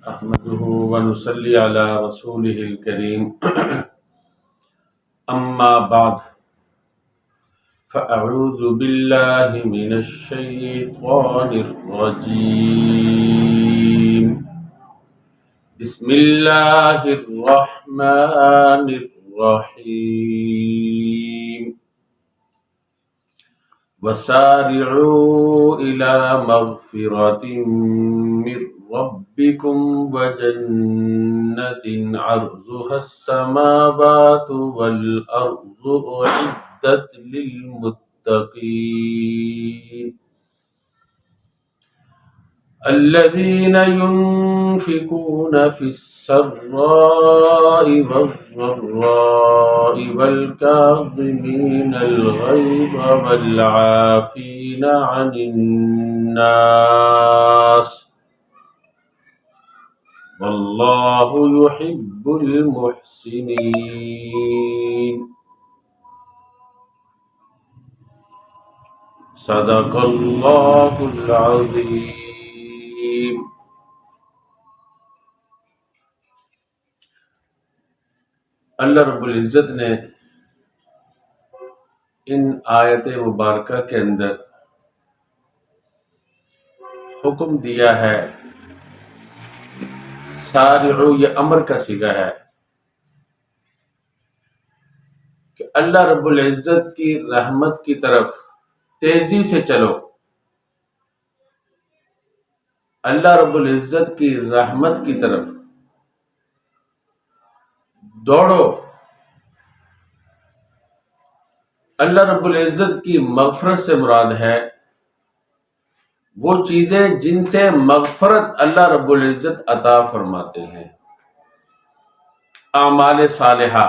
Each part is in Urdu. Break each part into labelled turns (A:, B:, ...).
A: احمده ونصلي على رسوله الكريم اما بعد فاعوذ بالله من الشيطان الرجيم بسم الله الرحمن الرحيم وسارعوا إلى مغفرة من ربكم وجنة عرضها السماوات والأرض أعدت للمتقين الذين ينفقون في السراء والضراء والكاظمين الغيظ والعافين عن الناس والله يحب المحسنين صدق الله العظيم. اللہ رب العزت نے ان آیت مبارکہ کے اندر حکم دیا ہے، سارعو یہ امر کا صیغہ ہے کہ اللہ رب العزت کی رحمت کی طرف تیزی سے چلو، اللہ رب العزت کی رحمت کی طرف دوڑو، اللہ رب العزت کی مغفرت سے مراد ہے وہ چیزیں جن سے مغفرت اللہ رب العزت عطا فرماتے ہیں، اعمال صالحہ،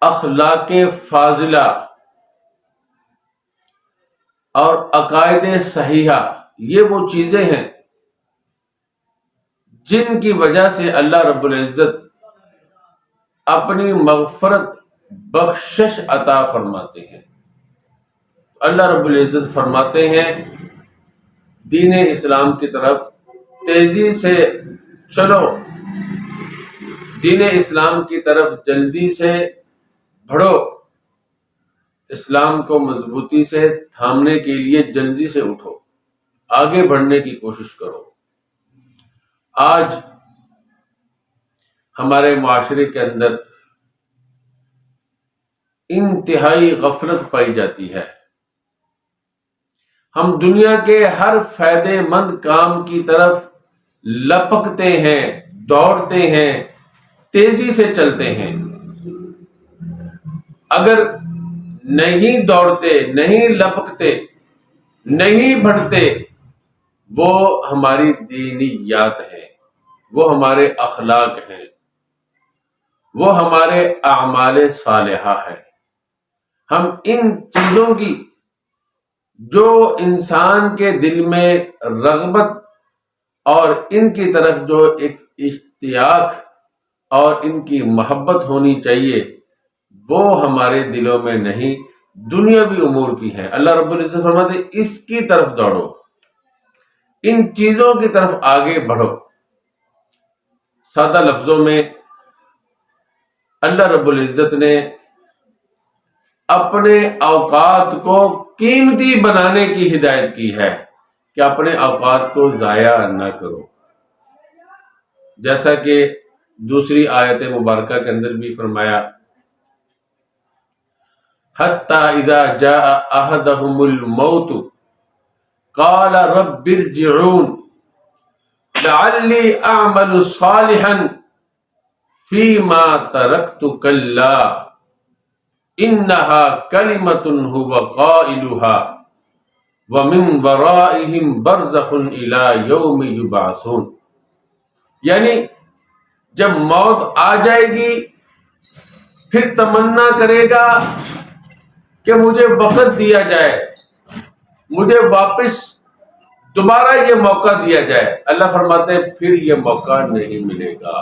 A: اخلاق فاضلہ اور عقائد صحیحہ، یہ وہ چیزیں ہیں جن کی وجہ سے اللہ رب العزت اپنی مغفرت بخشش عطا فرماتے ہیں۔ اللہ رب العزت فرماتے ہیں دین اسلام کی طرف تیزی سے چلو، دین اسلام کی طرف جلدی سے بڑھو، اسلام کو مضبوطی سے تھامنے کے لیے جلدی سے اٹھو، آگے بڑھنے کی کوشش کرو۔ آج ہمارے معاشرے کے اندر انتہائی غفلت پائی جاتی ہے، ہم دنیا کے ہر فائدے مند کام کی طرف لپکتے ہیں، دوڑتے ہیں، تیزی سے چلتے ہیں۔ اگر نہیں دوڑتے، نہیں لپکتے، نہیں بڑھتے، وہ ہماری دینیات ہیں، وہ ہمارے اخلاق ہیں، وہ ہمارے اعمال صالحہ ہیں۔ ہم ان چیزوں کی جو انسان کے دل میں رغبت اور ان کی طرف جو ایک اشتیاق اور ان کی محبت ہونی چاہیے وہ ہمارے دلوں میں نہیں، دنیاوی امور کی ہے۔ اللہ رب العزت فرماتے ہیں اس کی طرف دوڑو، ان چیزوں کی طرف آگے بڑھو۔ سادہ لفظوں میں اللہ رب العزت نے اپنے اوقات کو قیمتی بنانے کی ہدایت کی ہے کہ اپنے اوقات کو ضائع نہ کرو، جیسا کہ دوسری آیت مبارکہ کے اندر بھی فرمایا حتی اذا جاء احدهم الموت قال رب ارجعون لعلی اعمل صالحا فیما ترکت کلا انہا کلمۃ هو قائلها ومن ورائهم برزخ الی یوم یبعثون، یعنی جب موت آ جائے گی پھر تمنا کرے گا کہ مجھے وقت دیا جائے، مجھے واپس دوبارہ یہ موقع دیا جائے۔ اللہ فرماتے ہیں پھر یہ موقع نہیں ملے گا۔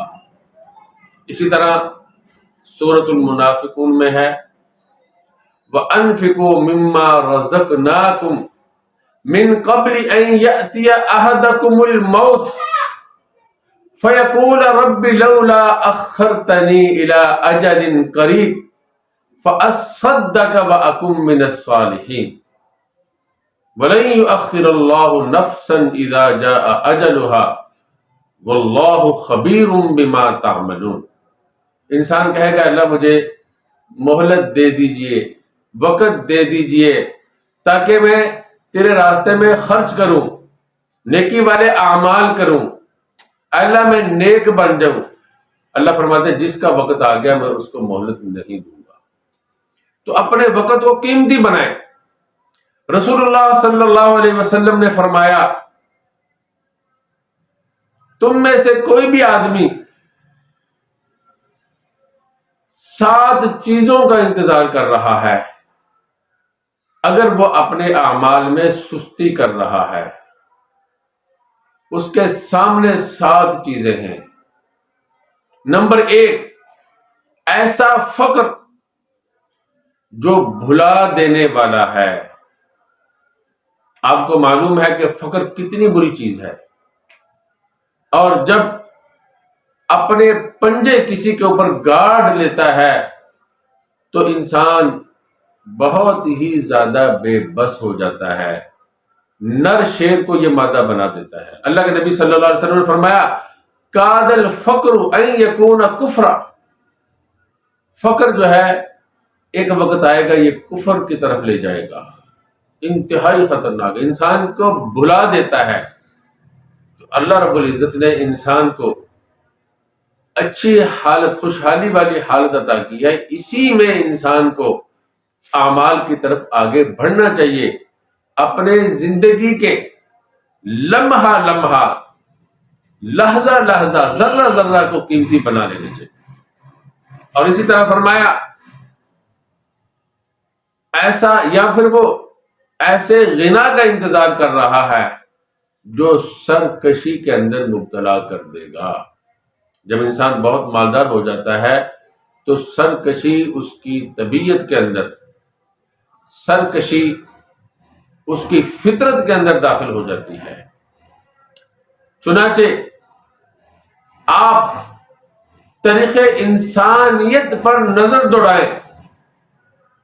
A: اسی طرح سورۃ المنافقون میں ہے وَأَنفِقُوا مِمَّا رَزَقْنَاكُمْ من قبل ان یأتی احدکم الموت فیقول رب لولا اخرتنی الی اجل قریب فاصدق واکن من الصالحین ولن یؤخر اللہ نفسا اذا جاء اجلها واللہ خبیر بما تعملون۔ انسان کہے گا اللہ مجھے مہلت دے دیجئے، وقت دے دیجئے تاکہ میں تیرے راستے میں خرچ کروں، نیکی والے اعمال کروں، اللہ میں نیک بن جاؤں۔ اللہ فرماتے ہیں جس کا وقت آ گیا میں اس کو مہلت نہیں دوں گا۔ تو اپنے وقت کو قیمتی بنائیں۔ رسول اللہ صلی اللہ علیہ وسلم نے فرمایا تم میں سے کوئی بھی آدمی 7 چیزوں کا انتظار کر رہا ہے، اگر وہ اپنے اعمال میں سستی کر رہا ہے، اس کے سامنے 7 چیزیں ہیں۔ نمبر 1، ایسا فقر جو بھلا دینے والا ہے۔ آپ کو معلوم ہے کہ فقر کتنی بری چیز ہے، اور جب اپنے پنجے کسی کے اوپر گاڑ لیتا ہے تو انسان بہت ہی زیادہ بے بس ہو جاتا ہے، نر شیر کو یہ مادہ بنا دیتا ہے۔ اللہ کے نبی صلی اللہ علیہ وسلم نے فرمایا کاد الفقر ان یکون کفرا، فقر جو ہے ایک وقت آئے گا یہ کفر کی طرف لے جائے گا، انتہائی خطرناک، انسان کو بھلا دیتا ہے۔ تو اللہ رب العزت نے انسان کو اچھی حالت، خوشحالی والی حالت عطا کی ہے، اسی میں انسان کو اعمال کی طرف آگے بڑھنا چاہیے، اپنے زندگی کے لمحہ لمحہ، لحظہ لحظہ، ذرہ ذرہ کو قیمتی بنا لینا چاہیے۔ اور اسی طرح فرمایا ایسا، یا پھر وہ ایسے غنا کا انتظار کر رہا ہے جو سرکشی کے اندر مبتلا کر دے گا۔ جب انسان بہت مالدار ہو جاتا ہے تو سرکشی اس کی طبیعت کے اندر، سرکشی اس کی فطرت کے اندر داخل ہو جاتی ہے۔ چنانچہ آپ طریق انسانیت پر نظر دوڑائیں،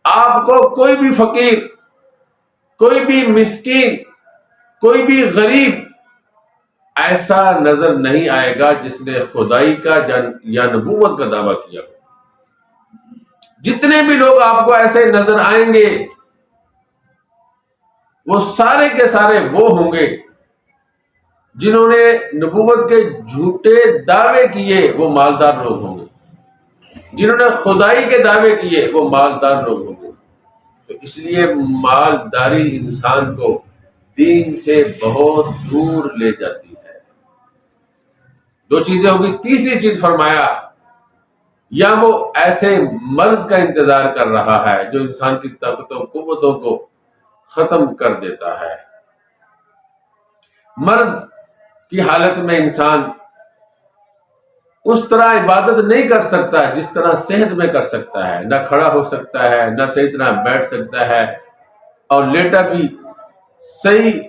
A: آپ کو کوئی بھی فقیر، کوئی بھی مسکین، کوئی بھی غریب ایسا نظر نہیں آئے گا جس نے خدائی کا یا نبوت کا دعویٰ کیا۔ جتنے بھی لوگ آپ کو ایسے نظر آئیں گے وہ سارے کے سارے وہ ہوں گے جنہوں نے نبوت کے جھوٹے دعوے کیے، وہ مالدار لوگ ہوں گے۔ جنہوں نے خدائی کے دعوے کیے وہ مالدار لوگ ہوں گے۔ تو اس لیے مالداری انسان کو دین سے بہت دور لے جاتی ہے۔ 2 چیزیں ہوگی۔ تیسری چیز فرمایا یا وہ ایسے مرض کا انتظار کر رہا ہے جو انسان کی طاقتوں قوتوں کو ختم کر دیتا ہے۔ مرض کی حالت میں انسان اس طرح عبادت نہیں کر سکتا جس طرح صحت میں کر سکتا ہے، نہ کھڑا ہو سکتا ہے، نہ صحیح طرح بیٹھ سکتا ہے، اور لیٹا بھی صحیح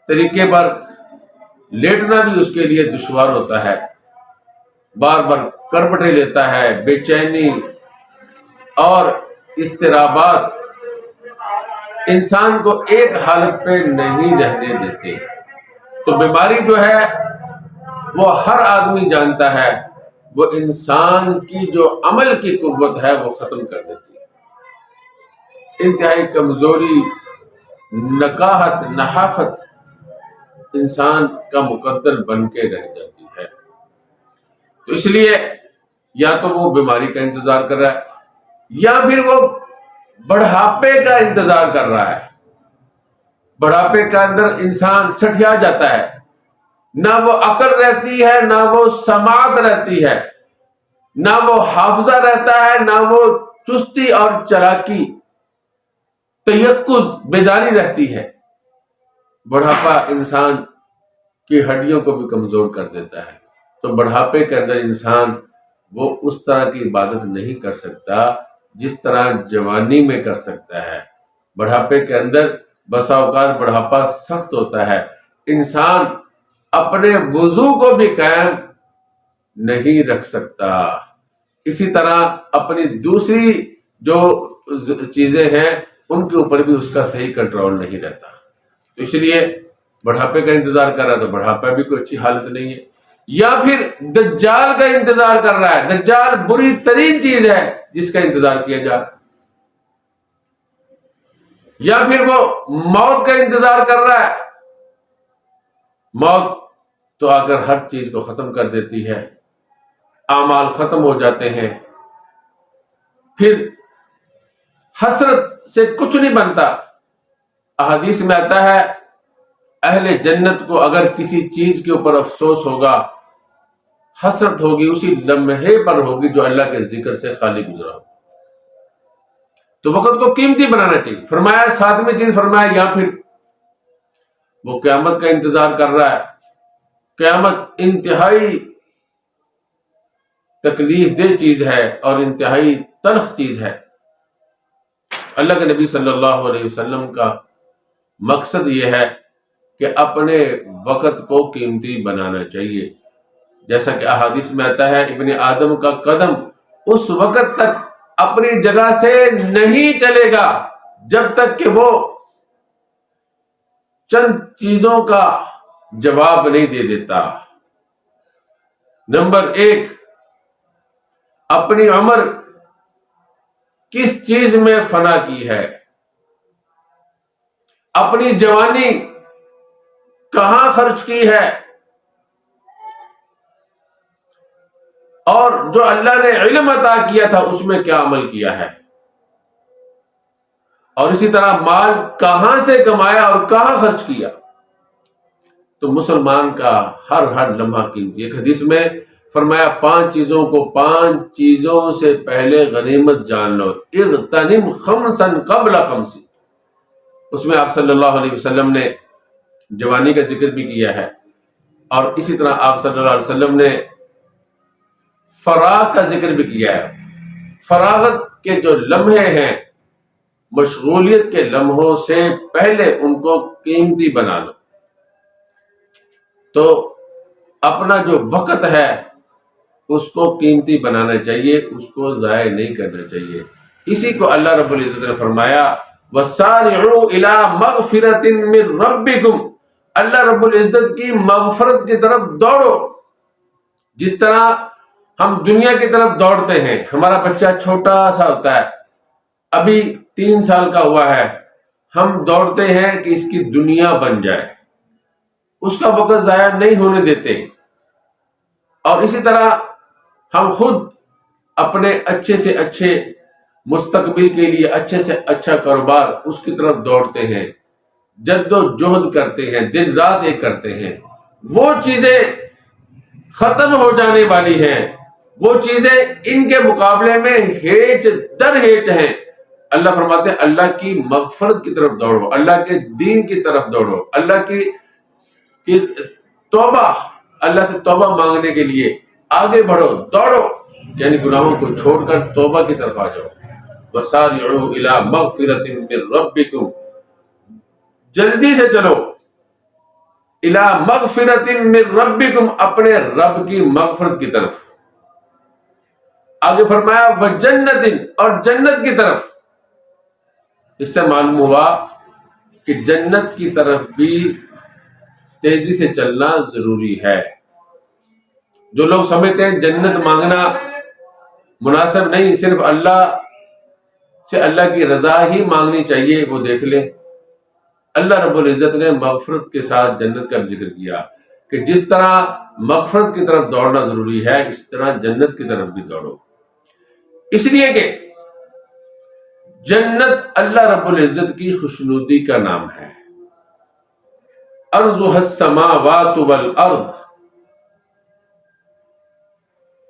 A: طریقے پر لیٹنا بھی اس کے لیے دشوار ہوتا ہے، بار بار کربٹیں لیتا ہے، بے چینی اور اضطرابات انسان کو ایک حالت پہ نہیں رہنے دیتے۔ تو بیماری جو ہے وہ ہر آدمی جانتا ہے، وہ انسان کی جو عمل کی قوت ہے وہ ختم کر دیتی ہے۔ انتہائی کمزوری، نکاہت، نحافت انسان کا مقدر بن کے رہ جاتی ہے۔ تو اس لیے یا تو وہ بیماری کا انتظار کر رہا ہے یا پھر وہ بڑھاپے کا انتظار کر رہا ہے۔ بڑھاپے کے اندر انسان سٹھیا جاتا ہے، نہ وہ عقل رہتی ہے، نہ وہ سماعت رہتی ہے، نہ وہ حافظہ رہتا ہے، نہ وہ چستی اور چلاکی، تیقظ، بیداری رہتی ہے۔ بڑھاپا انسان کی ہڈیوں کو بھی کمزور کر دیتا ہے۔ تو بڑھاپے کے اندر انسان وہ اس طرح کی عبادت نہیں کر سکتا جس طرح جوانی میں کر سکتا ہے۔ بڑھاپے کے اندر بسا اوقات بڑھاپا سخت ہوتا ہے، انسان اپنے وضو کو بھی قائم نہیں رکھ سکتا، اسی طرح اپنی دوسری جو چیزیں ہیں ان کے اوپر بھی اس کا صحیح کنٹرول نہیں رہتا۔ تو اس لیے بڑھاپے کا انتظار کر رہا ہے تو بڑھاپا بھی کوئی اچھی حالت نہیں ہے، یا پھر دجال کا انتظار کر رہا ہے، دجال بری ترین چیز ہے جس کا انتظار کیا جا رہا ہے، یا پھر وہ موت کا انتظار کر رہا ہے۔ موت تو آ کر ہر چیز کو ختم کر دیتی ہے، اعمال ختم ہو جاتے ہیں، پھر حسرت سے کچھ نہیں بنتا۔ احادیث میں آتا ہے اہل جنت کو اگر کسی چیز کے اوپر افسوس ہوگا، حسرت ہوگی، اسی لمحے پر ہوگی جو اللہ کے ذکر سے خالی گزرا ہو۔ تو وقت کو قیمتی بنانا چاہیے۔ فرمایا ساتویں چیز فرمایا، یا پھر وہ قیامت کا انتظار کر رہا ہے۔ قیامت انتہائی تکلیف دہ چیز ہے اور انتہائی تلخ چیز ہے۔ اللہ کے نبی صلی اللہ علیہ وسلم کا مقصد یہ ہے کہ اپنے وقت کو قیمتی بنانا چاہیے، جیسا کہ احادیث میں آتا ہے ابن آدم کا قدم اس وقت تک اپنی جگہ سے نہیں چلے گا جب تک کہ وہ چند چیزوں کا جواب نہیں دے دیتا۔ نمبر 1، اپنی عمر کس چیز میں فنا کی ہے، اپنی جوانی کہاں خرچ کی ہے، اور جو اللہ نے علم عطا کیا تھا اس میں کیا عمل کیا ہے، اور اسی طرح مال کہاں سے کمایا اور کہاں خرچ کیا۔ تو مسلمان کا ہر لمحہ قیمتی۔ ایک حدیث میں فرمایا 5 چیزوں کو 5 چیزوں سے پہلے غنیمت جان لو، اغتنم خمسا قبل خمس۔ اس میں آپ صلی اللہ علیہ وسلم نے جوانی کا ذکر بھی کیا ہے، اور اسی طرح آپ صلی اللہ علیہ وسلم نے فراغ کا ذکر بھی کیا ہے۔ فراغت کے جو لمحے ہیں، مشغولیت کے لمحوں سے پہلے ان کو قیمتی بنا لو۔ تو اپنا جو وقت ہے اس کو قیمتی بنانا چاہیے، اس کو ضائع نہیں کرنا چاہیے۔ اسی کو اللہ رب العزت نے فرمایا وَسَارِعُوا إِلَىٰ مَغْفِرَةٍ مِّن رَبِّكُمْ، اللہ رب العزت کی مغفرت کی طرف دوڑو۔ جس طرح ہم دنیا کی طرف دوڑتے ہیں، ہمارا بچہ چھوٹا سا ہوتا ہے، ابھی 3 سال کا ہوا ہے، ہم دوڑتے ہیں کہ اس کی دنیا بن جائے، اس کا وقت ضائع نہیں ہونے دیتے۔ اور اسی طرح ہم خود اپنے اچھے سے اچھے مستقبل کے لیے اچھے سے اچھا کاروبار اس کی طرف دوڑتے ہیں، جد و جہد کرتے ہیں، دن رات ایک کرتے ہیں۔ وہ چیزیں ختم ہو جانے والی ہیں، وہ چیزیں ان کے مقابلے میں ہیچ در ہیچ ہیں۔ اللہ فرماتے ہیں اللہ کی مغفرت کی طرف دوڑو، اللہ کے دین کی طرف دوڑو، اللہ کی توبہ، اللہ سے توبہ مانگنے کے لیے آگے بڑھو، دوڑو، یعنی گناہوں کو چھوڑ کر توبہ کی طرف آ جاؤ۔ وَسَارِعُوا إِلَىٰ مَغْفِرَةٍ مِّن رَبِّكُمْ، جلدی سے چلو، إِلَىٰ مَغْفِرَةٍ مِّن رَبِّكُمْ، اپنے رب کی مغفرت کی طرف۔ آگے فرمایا وَجَنَّةٍ، اور جنت کی طرف۔ اس سے معلوم ہوا کہ جنت کی طرف بھی تیزی سے چلنا ضروری ہے۔ جو لوگ سمجھتے ہیں جنت مانگنا مناسب نہیں، صرف اللہ سے اللہ کی رضا ہی مانگنی چاہیے، وہ دیکھ لیں اللہ رب العزت نے مغفرت کے ساتھ جنت کا ذکر کیا کہ جس طرح مغفرت کی طرف دوڑنا ضروری ہے، اس طرح جنت کی طرف بھی دوڑو۔ اس لیے کہ جنت اللہ رب العزت کی خوشنودی کا نام ہے۔ ارضها السماوات والارض،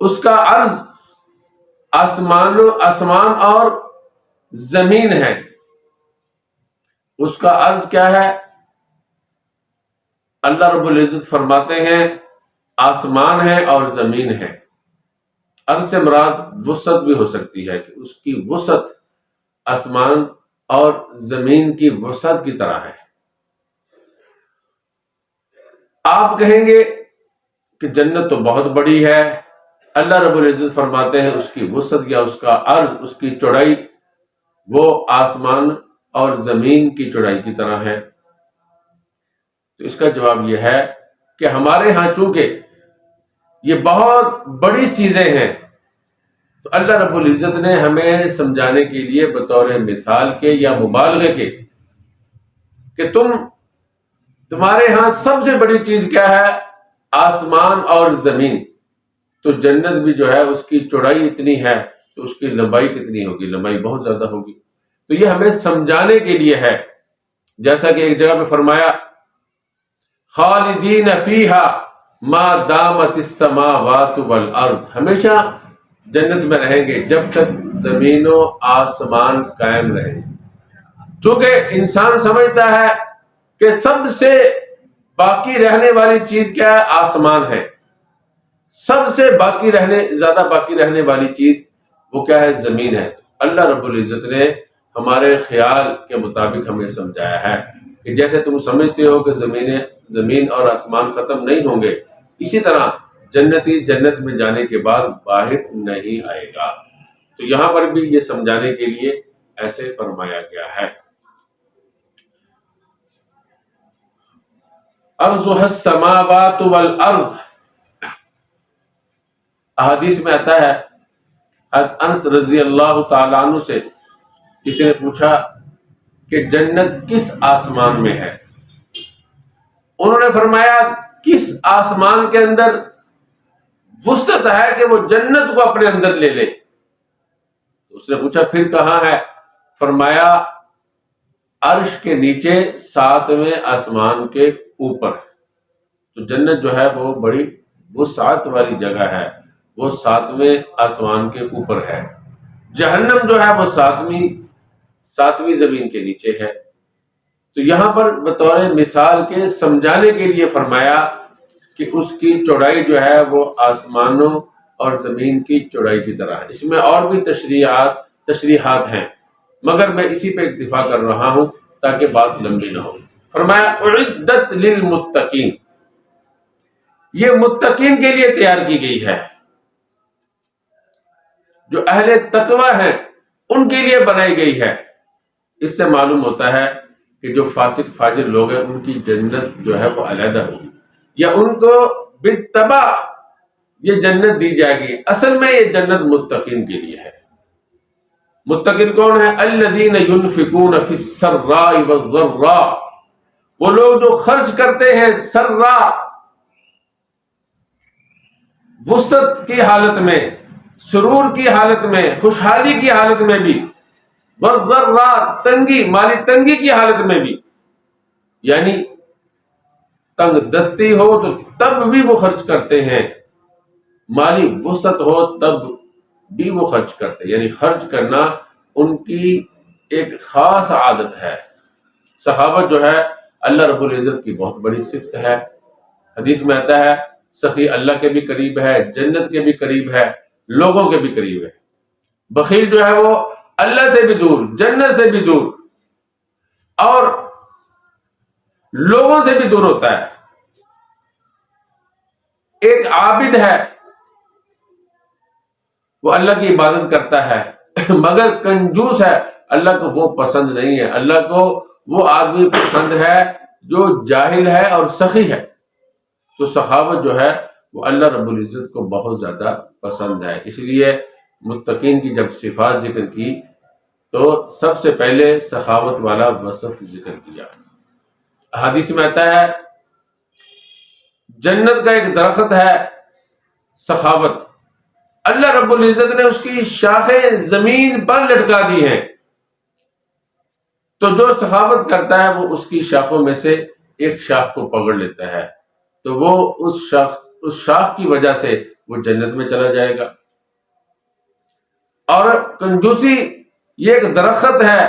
A: اس کا عرض آسمان اور زمین ہے۔ اس کا عرض کیا ہے؟ اللہ رب العزت فرماتے ہیں آسمان ہے اور زمین ہے۔ عرض سے مراد وسعت بھی ہو سکتی ہے کہ اس کی وسعت آسمان اور زمین کی وسعت کی طرح ہے۔ آپ کہیں گے کہ جنت تو بہت بڑی ہے، اللہ رب العزت فرماتے ہیں اس کی وسعت یا اس کا عرض، اس کی چوڑائی وہ آسمان اور زمین کی چوڑائی کی طرح ہے۔ تو اس کا جواب یہ ہے کہ ہمارے ہاں چونکہ یہ بہت بڑی چیزیں ہیں، تو اللہ رب العزت نے ہمیں سمجھانے کے لیے بطور مثال کے یا مبالغے کے کہ تمہارے ہاں سب سے بڑی چیز کیا ہے؟ آسمان اور زمین۔ تو جنت بھی جو ہے اس کی چوڑائی اتنی ہے تو اس کی لمبائی کتنی ہوگی؟ لمبائی بہت زیادہ ہوگی۔ تو یہ ہمیں سمجھانے کے لیے ہے، جیسا کہ ایک جگہ پہ فرمایا خالدین فیہا ما دامت السماوات والارض، ہمیشہ جنت میں رہیں گے جب تک زمین و آسمان قائم رہیں گے۔ چونکہ انسان سمجھتا ہے کہ سب سے باقی رہنے والی چیز کیا ہے؟ آسمان ہے۔ سب سے زیادہ باقی رہنے والی چیز وہ کیا ہے؟ زمین ہے۔ اللہ رب العزت نے ہمارے خیال کے مطابق ہمیں سمجھایا ہے کہ جیسے تم سمجھتے ہو کہ زمین اور آسمان ختم نہیں ہوں گے، اسی طرح جنتی جنت میں جانے کے بعد باہر نہیں آئے گا۔ تو یہاں پر بھی یہ سمجھانے کے لیے ایسے فرمایا گیا ہے۔ ارضها السماوات والارض، احادیث میں آتا ہے، حضرت انس رضی اللہ تعالیٰ عنہ سے کسی نے پوچھا کہ جنت کس آسمان میں ہے؟ انہوں نے فرمایا کس آسمان کے اندر وسعت ہے کہ وہ جنت کو اپنے اندر لے لے؟ اس نے پوچھا پھر کہاں ہے؟ فرمایا عرش کے نیچے 7ویں آسمان کے اوپر۔ تو جنت جو ہے وہ بڑی وسعت والی جگہ ہے، وہ 7ویں آسمان کے اوپر ہے۔ جہنم جو ہے وہ 7ویں زمین کے نیچے ہے۔ تو یہاں پر بطور مثال کے سمجھانے کے لیے فرمایا کہ اس کی چوڑائی جو ہے وہ آسمانوں اور زمین کی چوڑائی کی طرح ہے۔ اس میں اور بھی تشریحات ہیں، مگر میں اسی پہ اکتفا کر رہا ہوں تاکہ بات لمبی نہ ہو۔ فرمایا اعدت للمتقین، یہ متقین کے لیے تیار کی گئی ہے، جو اہل تقوی ہیں ان کے لیے بنائی گئی ہے۔ اس سے معلوم ہوتا ہے کہ جو فاسق فاجر لوگ ہیں ان کی جنت جو ہے وہ علیحدہ ہوگی، یا ان کو بالتبع یہ جنت دی جائے گی۔ اصل میں یہ جنت متقین کے لیے ہے۔ متقین کون ہے؟ الذین ينفقون فی السراء والضراء، وہ لوگ جو خرچ کرتے ہیں سرا، وسعت کی حالت میں، سرور کی حالت میں، خوشحالی کی حالت میں بھی، والضراء تنگی، مالی تنگی کی حالت میں بھی، یعنی تنگ دستی ہو تو تب بھی وہ خرچ کرتے ہیں، مالی وسعت ہو تب بھی وہ خرچ کرتے ہیں، یعنی خرچ کرنا ان کی ایک خاص عادت ہے۔ سخاوت جو ہے اللہ رب العزت کی بہت بڑی صفت ہے۔ حدیث میں آتا ہے سخی اللہ کے بھی قریب ہے، جنت کے بھی قریب ہے، لوگوں کے بھی قریب ہے۔ بخیل جو ہے وہ اللہ سے بھی دور، جنت سے بھی دور اور لوگوں سے بھی دور ہوتا ہے۔ ایک عابد ہے، وہ اللہ کی عبادت کرتا ہے مگر کنجوس ہے، اللہ کو وہ پسند نہیں ہے۔ اللہ کو وہ آدمی پسند ہے جو جاہل ہے اور سخی ہے۔ تو سخاوت جو ہے وہ اللہ رب العزت کو بہت زیادہ پسند ہے۔ اس لیے متقین کی جب صفات ذکر کی تو سب سے پہلے سخاوت والا وصف ذکر کیا۔ حدیث میں آتا ہے جنت کا ایک درخت ہے سخاوت، اللہ رب العزت نے اس کی شاخیں زمین پر لٹکا دی ہیں، تو جو سخاوت کرتا ہے وہ اس کی شاخوں میں سے ایک شاخ کو پکڑ لیتا ہے، تو وہ اس شاخ کی وجہ سے وہ جنت میں چلا جائے گا۔ اور کنجوسی یہ ایک درخت ہے،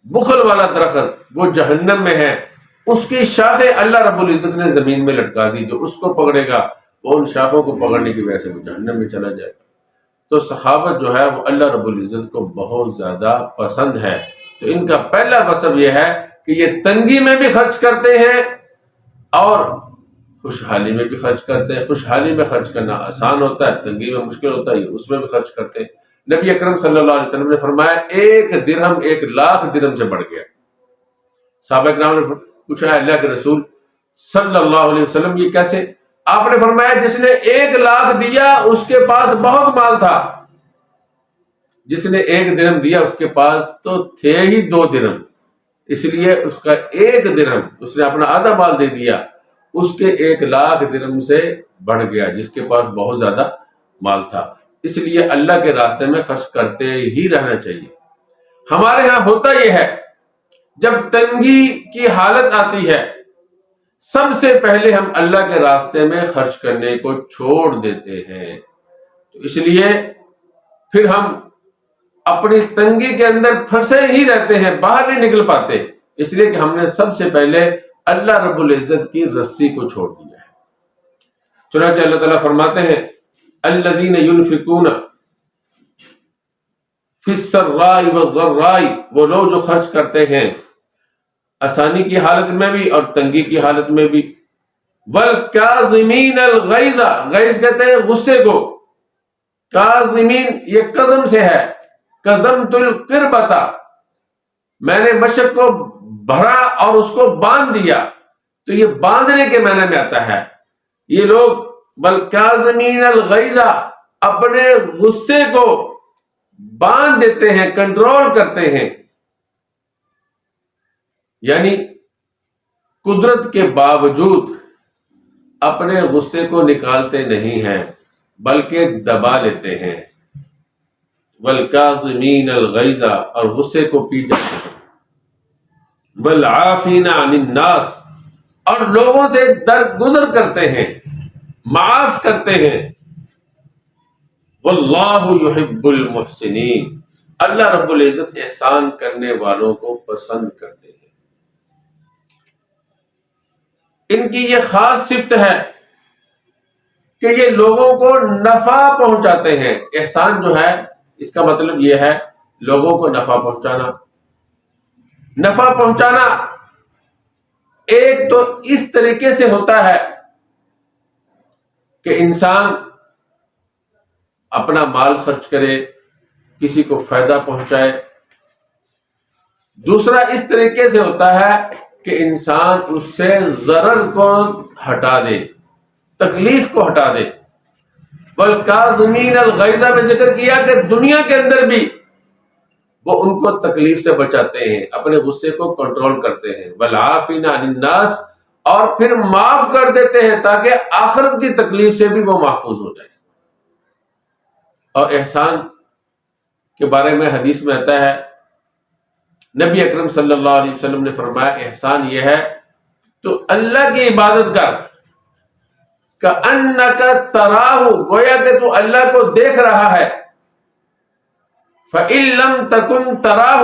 A: بخل والا درخت، وہ جہنم میں ہے، اس کی شاخیں اللہ رب العزت نے زمین میں لٹکا دی، جو اس کو پکڑے گا وہ ان شاخوں کو پکڑنے کی وجہ سے وہ جہنم میں چلا جائے گا۔ تو سخاوت جو ہے وہ اللہ رب العزت کو بہت زیادہ پسند ہے، تو ان کا پہلا وصف یہ ہے کہ یہ تنگی میں بھی خرچ کرتے ہیں اور خوشحالی میں بھی خرچ کرتے ہیں. خوشحالی میں خرچ کرنا آسان ہوتا ہے، تنگی میں مشکل ہوتا ہے، اس میں بھی خرچ کرتے ہیں. نبی اکرم صلی اللہ علیہ وسلم نے فرمایا 1 درہم 1,00,000 درہم سے بڑھ گیا. صحابہ کرام نے پوچھا اللہ کے رسول صلی اللہ علیہ وسلم یہ کیسے؟ آپ نے فرمایا جس نے 1,00,000 دیا اس کے پاس بہت مال تھا، جس نے 1 درہم دیا اس کے پاس تو تھے ہی 2 درہم، اس لیے اس کا 1 درہم اس نے اپنا آدھا مال دے دیا، اس کے 1,00,000 درہم سے بڑھ گیا جس کے پاس بہت زیادہ مال تھا. اس لیے اللہ کے راستے میں خرچ کرتے ہی رہنا چاہیے. ہمارے ہاں ہوتا یہ ہے جب تنگی کی حالت آتی ہے سب سے پہلے ہم اللہ کے راستے میں خرچ کرنے کو چھوڑ دیتے ہیں. تو اس لیے پھر ہم اپنی تنگی کے اندر پھنسے ہی رہتے ہیں، باہر نہیں نکل پاتے، اس لیے کہ ہم نے سب سے پہلے اللہ رب العزت کی رسی کو چھوڑ دیا ہے. چنانچہ اللہ تعالیٰ فرماتے ہیں الذین ينفقون فی السراء والضراء، وہ لوگ جو خرچ کرتے ہیں آسانی کی حالت میں بھی اور تنگی کی حالت میں بھی. والکاظمین الغیظ، غیظ کہتے ہیں غصے کو، کاظمین یہ قزم سے ہے، قزمت القربۃ، میں نے مشق کو بھرا اور اس کو باندھ دیا، تو یہ باندھنے کے معنی میں آتا ہے. یہ لوگ والکاظمین الغیظ اپنے غصے کو باندھ دیتے ہیں، کنٹرول کرتے ہیں، یعنی قدرت کے باوجود اپنے غصے کو نکالتے نہیں ہیں بلکہ دبا لیتے ہیں. والکاظمین الغیظ، اور غصے کو پی جاتے ہیں. والعافین عن الناس، اور لوگوں سے درگزر کرتے ہیں، معاف کرتے ہیں. واللہ یحب المحسنین، اللہ رب العزت احسان کرنے والوں کو پسند کرتے ہیں. ان کی یہ خاص صفت ہے کہ یہ لوگوں کو نفع پہنچاتے ہیں. احسان جو ہے اس کا مطلب یہ ہے لوگوں کو نفع پہنچانا. نفع پہنچانا ایک تو اس طریقے سے ہوتا ہے کہ انسان اپنا مال خرچ کرے، کسی کو فائدہ پہنچائے. دوسرا اس طریقے سے ہوتا ہے کہ انسان اس سے ضرر کو ہٹا دے، تکلیف کو ہٹا دے. والکاظمین الغیظ میں ذکر کیا کہ دنیا کے اندر بھی وہ ان کو تکلیف سے بچاتے ہیں، اپنے غصے کو کنٹرول کرتے ہیں. والعافین عن الناس، اور پھر معاف کر دیتے ہیں تاکہ آخرت کی تکلیف سے بھی وہ محفوظ ہو جائے. اور احسان کے بارے میں حدیث میں آتا ہے نبی اکرم صلی اللہ علیہ وسلم نے فرمایا احسان یہ ہے تو اللہ کی عبادت کر کأنک تراہ، گویا کہ تو اللہ کو دیکھ رہا ہے. فإن لم تکن تراہ،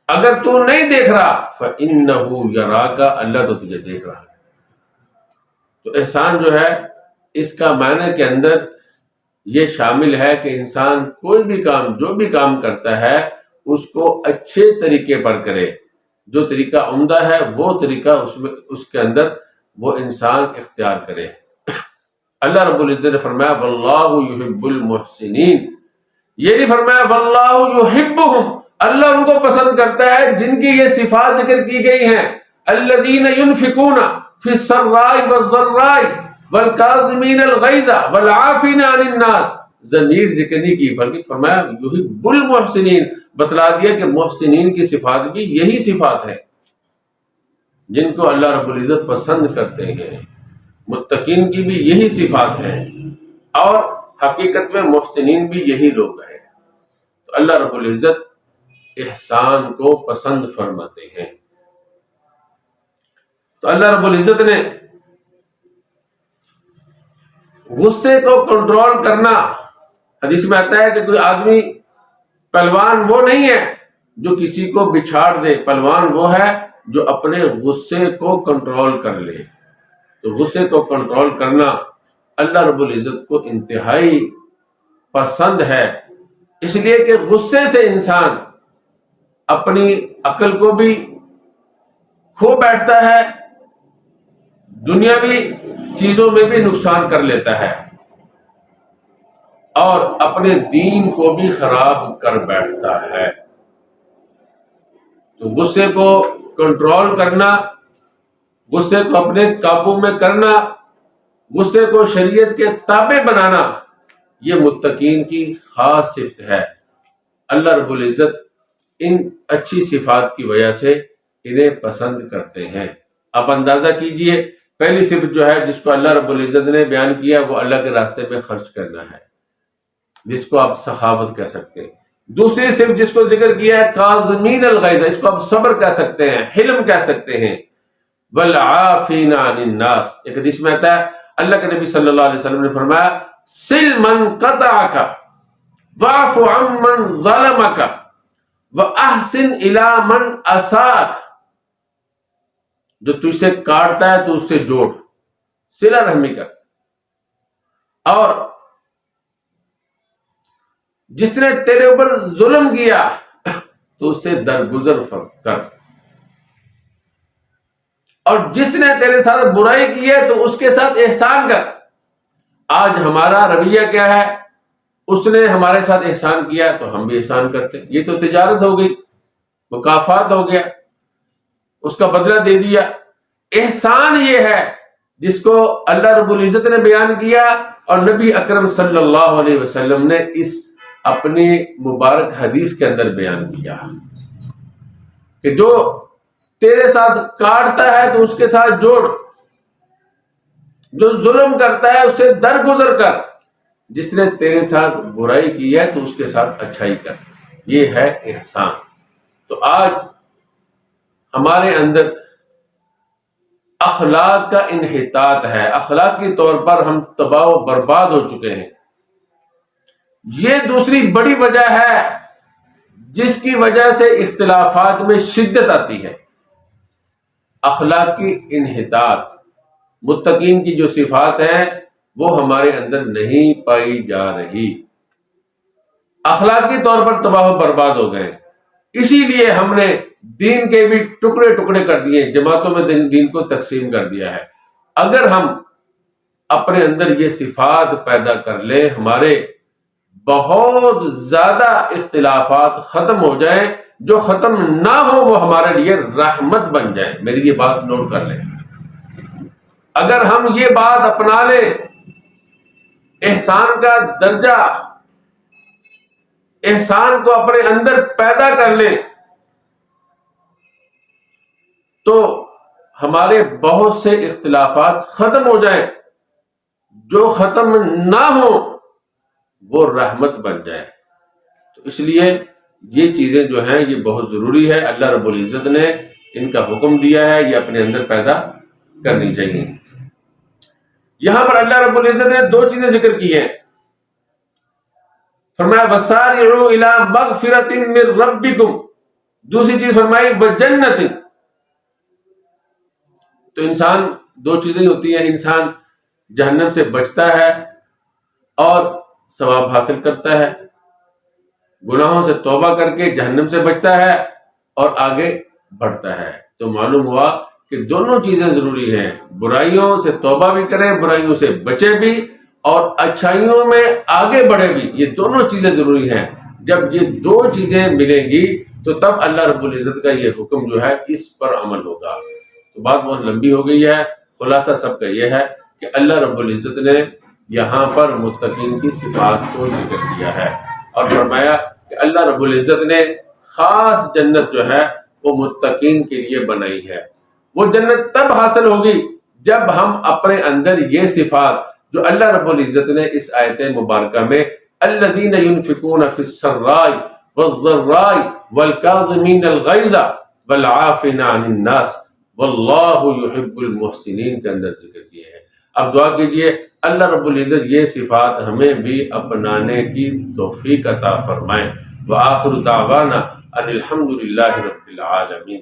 A: اگر تو نہیں دیکھ رہا فإنہ یراک، اللہ تو تجھے دیکھ رہا ہے. تو احسان جو ہے اس کا معنی کے اندر یہ شامل ہے کہ انسان کوئی بھی کام، جو بھی کام کرتا ہے اس کو اچھے طریقے پر کرے. جو طریقہ عمدہ ہے وہ طریقہ اس کے اندر وہ انسان اختیار کرے. اللہ رب العزت نے فرمایا واللہ یحب المحسنین، یہ نہیں فرمایا واللہ یحبہم، اللہ ان کو پسند کرتا ہے جن کی یہ صفات ذکر کی گئی ہیں. الذین ینفقون فی السراء والضراء والکاظمین الغیظ والعافین عن الناس، ضمیر ذکر نہیں کی بلکہ فرمایا یحب المحسنین، بتلا دیا کہ محسنین کی صفات بھی یہی صفات ہیں جن کو اللہ رب العزت پسند کرتے ہیں. متقین کی بھی یہی صفات ہیں اور حقیقت میں محسنین بھی یہی لوگ ہیں. تو اللہ رب العزت احسان کو پسند فرماتے ہیں. تو اللہ رب العزت نے غصے کو کنٹرول کرنا، حدیث میں آتا ہے کہ کوئی آدمی پہلوان وہ نہیں ہے جو کسی کو بچھاڑ دے، پہلوان وہ ہے جو اپنے غصے کو کنٹرول کر لے. تو غصے کو کنٹرول کرنا اللہ رب العزت کو انتہائی پسند ہے، اس لیے کہ غصے سے انسان اپنی عقل کو بھی کھو بیٹھتا ہے، دنیاوی چیزوں میں بھی نقصان کر لیتا ہے، اور اپنے دین کو بھی خراب کر بیٹھتا ہے۔ تو غصے کو کنٹرول کرنا، غصے کو اپنے قابو میں کرنا، غصے کو شریعت کے تابع بنانا، یہ متقین کی خاص صفت ہے۔ اللہ رب العزت ان اچھی صفات کی وجہ سے انہیں پسند کرتے ہیں۔ آپ اندازہ کیجئے، پہلی صفت جو ہے جس کو اللہ رب العزت نے بیان کیا وہ اللہ کے راستے میں خرچ کرنا ہے، جس کو آپ سخاوت کہہ سکتے ہیں۔ دوسری صفت جس کو ذکر کیا ہے کاظمین الغیظ، اس کو آپ صبر کہہ سکتے ہیں، حلم کہہ سکتے ہیں۔ والعافین عن الناس، ایک حدیث میں آتا ہے اللہ کے نبی صلی اللہ علیہ وسلم نے فرمایا سل من قطعک واعف عن من ظلمک واحسن الی من اساک، جو تجھ سے کاٹتا ہے تو اس سے جوڑ، صلہ رحمی کر، اور جس نے تیرے اوپر ظلم کیا تو اس سے درگزر کر، اور جس نے تیرے ساتھ برائی کی ہے تو اس کے ساتھ احسان کر۔ آج ہمارا رویہ کیا ہے؟ اس نے ہمارے ساتھ احسان کیا تو ہم بھی احسان کرتے، یہ تو تجارت ہو گئی، مکافات ہو گیا، اس کا بدلہ دے دیا۔ احسان یہ ہے جس کو اللہ رب العزت نے بیان کیا اور نبی اکرم صلی اللہ علیہ وسلم نے اس اپنی مبارک حدیث کے اندر بیان کیا کہ جو تیرے ساتھ کاٹتا ہے تو اس کے ساتھ جوڑ، جو ظلم کرتا ہے اس سے درگزر کر، جس نے تیرے ساتھ برائی کی ہے تو اس کے ساتھ اچھائی کر، یہ ہے احسان۔ تو آج ہمارے اندر اخلاق کا انحطاط ہے، اخلاقی طور پر ہم تباہ و برباد ہو چکے ہیں۔ یہ دوسری بڑی وجہ ہے جس کی وجہ سے اختلافات میں شدت آتی ہے، اخلاقی انحطاط۔ متقین کی جو صفات ہیں وہ ہمارے اندر نہیں پائی جا رہی، اخلاقی طور پر تباہ و برباد ہو گئے۔ اسی لیے ہم نے دین کے بھی ٹکڑے ٹکڑے کر دیے، جماعتوں میں دین کو تقسیم کر دیا ہے۔ اگر ہم اپنے اندر یہ صفات پیدا کر لیں، ہمارے بہت زیادہ اختلافات ختم ہو جائیں، جو ختم نہ ہو وہ ہمارے لیے رحمت بن جائیں۔ میری یہ بات نوٹ کر لیں، اگر ہم یہ بات اپنا لیں، احسان کا درجہ، احسان کو اپنے اندر پیدا کر لیں، تو ہمارے بہت سے اختلافات ختم ہو جائیں، جو ختم نہ ہو وہ رحمت بن جائے۔ تو اس لیے یہ چیزیں جو ہیں یہ بہت ضروری ہے، اللہ رب العزت نے ان کا حکم دیا ہے، یہ اپنے اندر پیدا کرنی چاہیے۔ یہاں پر اللہ رب العزت نے دو چیزیں ذکر کی ہیں، فرمایا وَسَارِعُوا إِلَىٰ مَغْفِرَةٍ مِّن رَبِّكُمْ، دوسری چیز فرمائی وَجَنَّةٍ۔ تو انسان دو چیزیں ہوتی ہیں، انسان جہنم سے بچتا ہے اور ثواب حاصل کرتا ہے، گناہوں سے توبہ کر کے جہنم سے بچتا ہے اور آگے بڑھتا ہے۔ تو معلوم ہوا کہ دونوں چیزیں ضروری ہیں، برائیوں سے توبہ بھی کریں، برائیوں سے بچے بھی، اور اچھائیوں میں آگے بڑھے بھی، یہ دونوں چیزیں ضروری ہیں۔ جب یہ دو چیزیں ملیں گی تو تب اللہ رب العزت کا یہ حکم جو ہے اس پر عمل ہوگا۔ تو بات بہت لمبی ہو گئی ہے، خلاصہ سب کا یہ ہے کہ اللہ رب العزت نے یہاں پر متقین کی صفات کو ذکر کیا ہے اور فرمایا کہ اللہ رب العزت نے خاص جنت جو ہے وہ متقین کے لیے بنائی ہے۔ وہ جنت تب حاصل ہوگی جب ہم اپنے اندر یہ صفات جو اللہ رب العزت نے اس آیت مبارکہ میں الذین ينفقون فی السراء والضراء والکاظمین الغیظ والعافین عن الناس واللہ یحب المحسنین کے اندر ذکر کیے ہیں۔ اب دعا کیجئے اللہ رب العزت یہ صفات ہمیں بھی اپنانے کی توفیق عطا فرمائے۔ وآخر دعوانا ان الحمد للہ رب العالمین۔